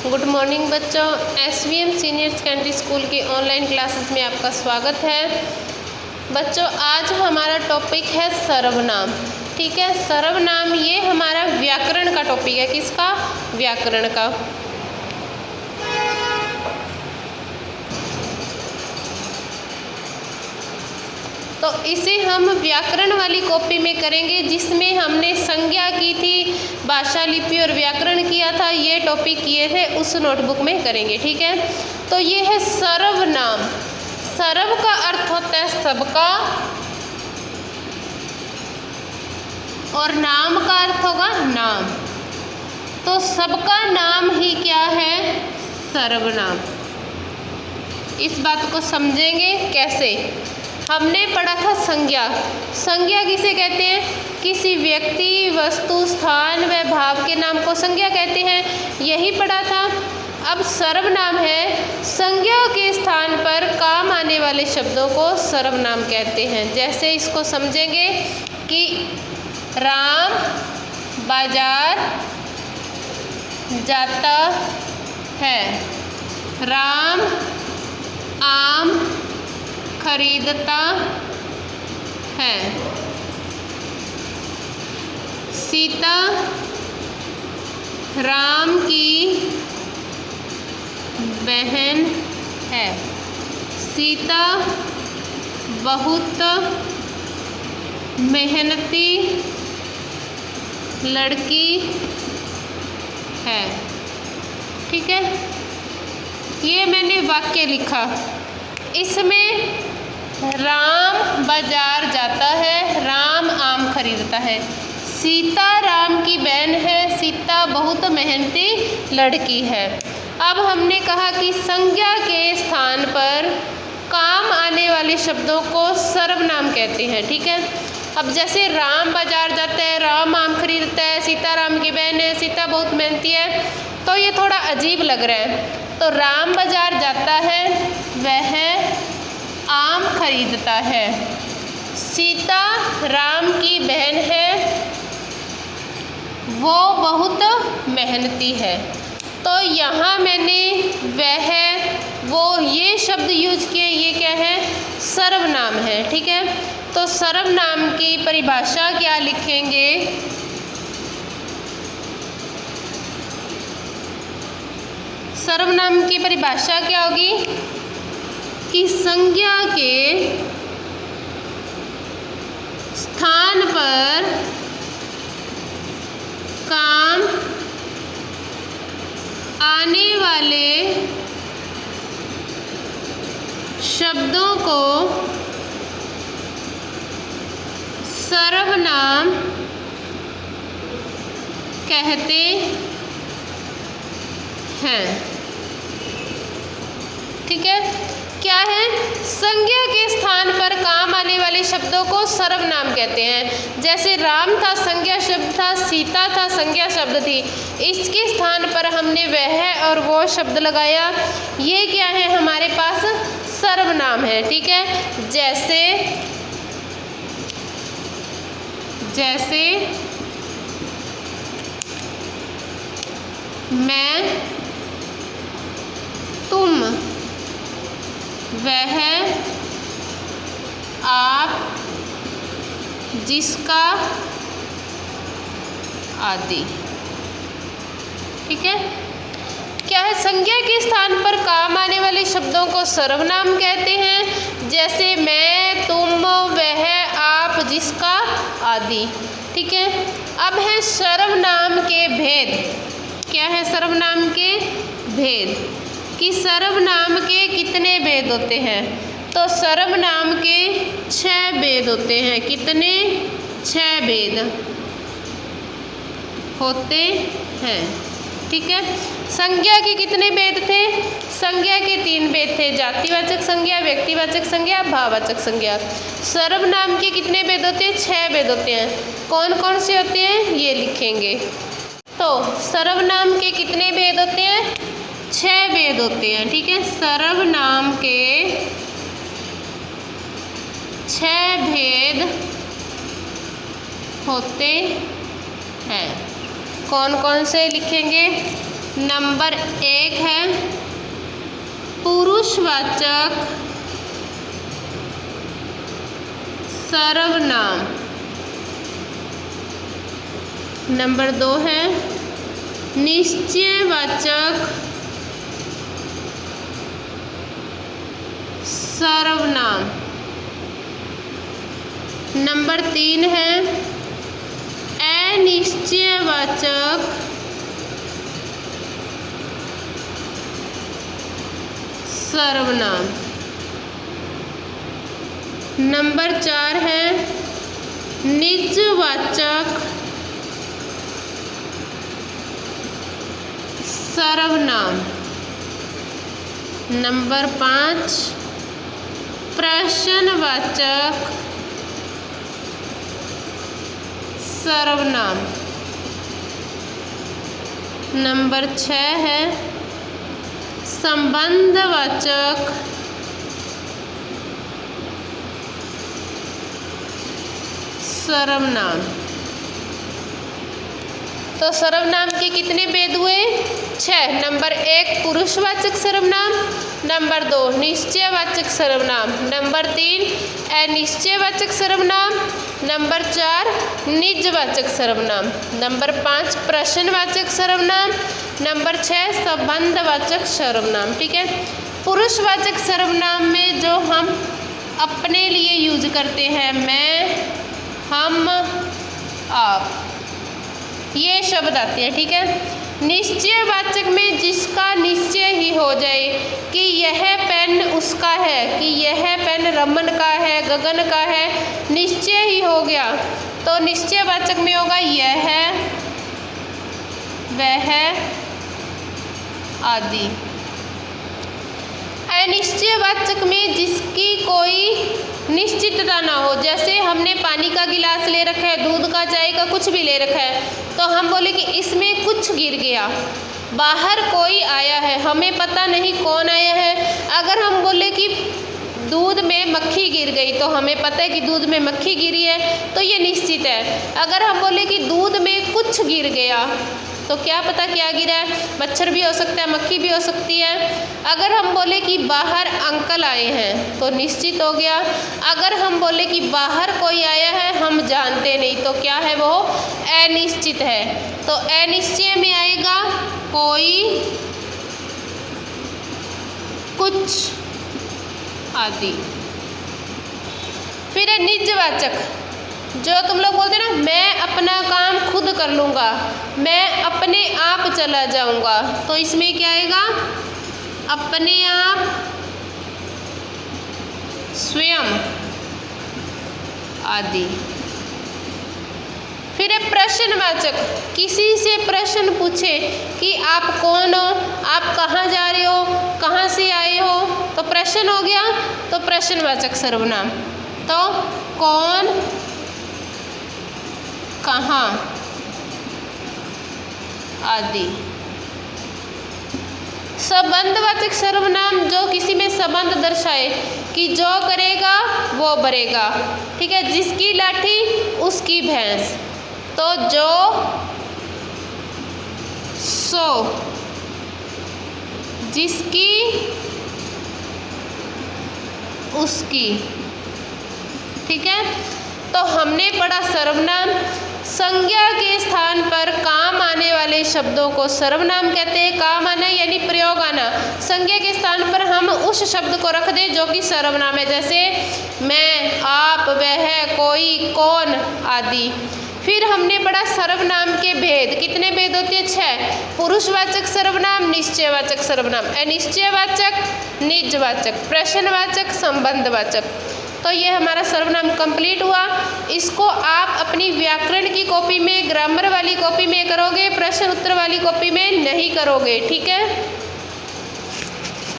Good morning बच्चों, SVM senior secondary school की online classes में आपका स्वागत है। बच्चों आज हमारा टॉपिक है सर्वनाम। ठीक है, सर्वनाम ये हमारा व्याकरण का टॉपिक है। किसका? व्याकरण का। तो इसे हम व्याकरण वाली कॉपी में करेंगे, जिसमें हमने संज्ञा की थी, भाषा, लिपि और व्याकरण किया था। ये टॉपिक किए थे, उस नोटबुक में करेंगे। ठीक है, तो ये है सर्वनाम। सर्व का अर्थ होता है सबका, और नाम का अर्थ होगा नाम। तो सबका नाम ही क्या है? सर्वनाम। इस बात को समझेंगे कैसे। हमने पढ़ा था संज्ञा। संज्ञा किसे कहते हैं? किसी व्यक्ति, वस्तु, स्थान व भाव के नाम को संज्ञा कहते हैं, यही पढ़ा था। अब सर्वनाम है संज्ञा के स्थान पर काम आने वाले शब्दों को सर्वनाम कहते हैं। जैसे इसको समझेंगे कि राम बाजार जाता है, राम आम खरीदता है, सीता राम की बहन है, सीता बहुत मेहनती लड़की है। ठीक है, ये मैंने वाक्य लिखा। इसमें राम बाजार जाता है, राम आम खरीदता है, सीता राम की बहन है, सीता बहुत मेहनती लड़की है। अब हमने कहा कि संज्ञा के स्थान पर काम आने वाले शब्दों को सर्वनाम कहते हैं। ठीक है, अब जैसे राम बाजार जाता है, राम आम खरीदता है, सीता राम की बहन है, सीता बहुत मेहनती है, तो ये थोड़ा अजीब लग रहा है। तो राम बाजार जाता है, वह आम खरीदता है, सीता राम की बहन है, वो बहुत मेहनती है। तो यहाँ मैंने वह, वो, ये शब्द यूज किए। ये क्या है? सर्वनाम है। ठीक है, तो सर्वनाम की परिभाषा क्या लिखेंगे? सर्वनाम की परिभाषा क्या होगी कि संज्ञा के स्थान पर काम आने वाले शब्दों को सर्वनाम कहते हैं। ठीक है, क्या है? संज्ञा के स्थान पर काम आने वाले शब्दों को सर्वनाम कहते हैं। जैसे राम था, संज्ञा शब्द था, सीता था, संज्ञा शब्द थी। इसके स्थान पर हमने वह और वो शब्द लगाया। ये क्या है? हमारे पास सर्वनाम है। ठीक है, जैसे मैं, तुम, वह, आप, जिसका, आदि। ठीक है, क्या है? संज्ञा के स्थान पर काम आने वाले शब्दों को सर्वनाम कहते हैं। जैसे मैं, तुम, वह, आप, जिसका, आदि। ठीक है, अब है सर्वनाम के भेद। क्या है सर्वनाम के भेद? कि सर्वनाम के कितने भेद होते हैं? तो सर्वनाम के 6 भेद होते हैं। कितने? 6 भेद होते हैं। ठीक है, संज्ञा के कितने भेद थे? संज्ञा के 3 भेद थे, जातिवाचक संज्ञा, व्यक्तिवाचक संज्ञा, भाववाचक संज्ञा। सर्वनाम के कितने भेद होते हैं? 6 भेद होते हैं। कौन कौन से होते हैं? ये लिखेंगे। तो सर्वनाम के कितने भेद होते हैं? 6 भेद होते हैं। ठीक है, सर्वनाम के 6 भेद होते हैं। कौन कौन से लिखेंगे? नंबर 1 है पुरुषवाचक सर्वनाम। नंबर 2 है निश्चयवाचक सर्वनाम। नंबर 3 है अनिश्चयवाचक सर्वनाम। नंबर 4 है निजवाचक सर्वनाम। नंबर 5 प्रश्नवाचक सर्वनाम। नंबर 6 है संबंधवाचक सर्वनाम। तो सर्वनाम के कितने भेद हुए? 6। नंबर 1 पुरुषवाचक सर्वनाम, नंबर 2 निश्चयवाचक सर्वनाम, नंबर 3 अनिश्चयवाचक सर्वनाम, नंबर 4 निजवाचक सर्वनाम, नंबर 5 प्रश्नवाचक सर्वनाम, नंबर 6 संबंधवाचक सर्वनाम। ठीक है। पुरुषवाचक सर्वनाम में जो हम अपने लिए यूज करते हैं, मैं, हम, आप, ये शब्द आते हैं। ठीक है। निश्चयवाचक में जिसका निश्चय ही हो जाए कि यह पेन उसका है, कि यह पेन रमन का है, गगन का है, निश्चय ही हो गया, तो निश्चयवाचक में होगा यह, वह आदि। अनिश्चयवाचक में जिसकी कोई निश्चितता ना हो, जैसे हमने पानी का गिलास ले रखा है, दूध का, चाय का, कुछ भी ले रखा है, तो हम बोले कि इसमें कुछ गिर गया, बाहर कोई आया है, हमें पता नहीं कौन आया है। अगर हम बोले कि दूध में मक्खी गिर गई, तो हमें पता है कि दूध में मक्खी गिरी है, तो ये निश्चित है। अगर हम बोले कि दूध में कुछ गिर गया, तो क्या पता क्या गिरा है, मच्छर भी हो सकता है, मक्खी भी हो सकती है। अगर हम बोले कि बाहर अंकल आए हैं, तो निश्चित हो गया। अगर हम बोले कि बाहर कोई आया है, हम जानते नहीं, तो क्या है, वो अनिश्चित है। तो अनिश्चय में आएगा कोई, कुछ आदि। फिर है निजवाचक, जो तुम लोग बोलते ना, मैं अपना काम खुद कर लूँगा, मैं अपने आप चला जाऊँगा, तो इसमें क्या आएगा, अपने आप, स्वयं आदि। फिर है प्रश्नवाचक, किसी से प्रश्न पूछे कि आप कौन हो, आप कहाँ जा रहे हो, कहाँ से आए हो, तो प्रश्न हो गया, तो प्रश्नवाचक सर्वनाम। तो कौन, कहाँ आदि। संबंधवाचक सर्वनाम, जो किसी में संबंध दर्शाए कि जो करेगा वो भरेगा। ठीक है। जिसकी लाठी उसकी भैंस, तो जो, सो, जिसकी उसकी। ठीक है। तो हमने पढ़ा सर्वनाम, संज्ञा के स्थान पर काम आने वाले शब्दों को सर्वनाम कहते हैं। काम आना यानी प्रयोग आना, संज्ञा के स्थान पर हम उस शब्द को रख दें जो कि सर्वनाम है, जैसे मैं, आप, वह, कोई, कौन आदि। फिर हमने पढ़ा सर्वनाम के भेद, कितने भेद होते हैं? 6। पुरुषवाचक सर्वनाम, निश्चयवाचक सर्वनाम, अनिश्चयवाचक, निजवाचक, प्रश्नवाचक, संबंधवाचक। तो ये हमारा सर्वनाम कंप्लीट हुआ। इसको आप अपनी व्याकरण की कॉपी में, ग्रामर वाली कॉपी में करोगे, प्रश्न उत्तर वाली कॉपी में नहीं करोगे। ठीक है।